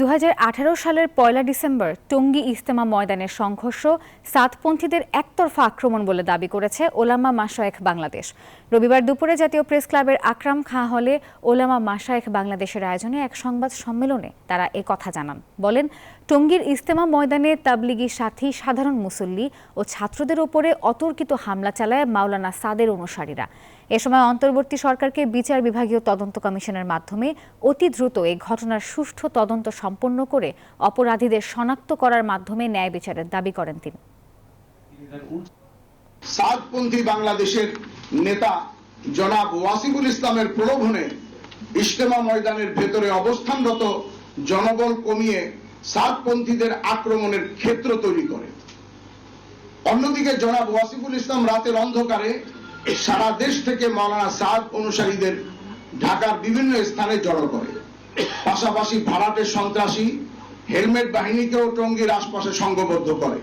2018 সালের 1 ডিসেম্বর টঙ্গী ইজতেমা ময়দানের সংঘর্ষ সাতপন্থীদের একতরফা আক্রমণ বলে দাবি করেছে ওলামা মাশায়েখ বাংলাদেশ। রবিবার দুপুরে জাতীয় প্রেস ক্লাবের আকরাম খাঁ হলে ওলামা মাশায়েখ বাংলাদেশের আয়োজনে এক সংবাদ সম্মেলনে তারা কথা জানান। বলেন, টঙ্গীর ইজতেমা ময়দানে তাবলিগি সাথী সাধারণ মুসল্লি ও ছাত্রদের ওপরে অতর্কিত হামলা চালায় মাওলানা সাদের অনুসারীরা। এ সময় অন্তর্বর্তী সরকারকে বিচার বিভাগীয় তদন্ত কমিশনের মাধ্যমে অতি দ্রুত এই ঘটনার সুষ্ঠু তদন্ত সম্পন্ন করে অপরাধীদের শনাক্ত করার মাধ্যমে ন্যায় বিচারের দাবি করেন তিনি। সাতপন্থী বাংলাদেশের নেতা জনাব ওয়াসিফুল ইসলামের প্রলোভনে ইজতেমা ময়দানের ভেতরে অবস্থানরত জনবল কমিয়ে সাতপন্থীদের আক্রমণের ক্ষেত্র তৈরি করে। অন্যদিকে জনাব ওয়াসিফুল ইসলাম রাতের অন্ধকারে সারা দেশ থেকে মাওলানা সাদ অনুসারীদের ঢাকার বিভিন্ন স্থানে জড়ো করে। পাশাপাশি ভাড়াটে সন্ত্রাসী হেলমেট বাহিনীকেও টঙ্গীর আশপাশে সংঘবদ্ধ করে।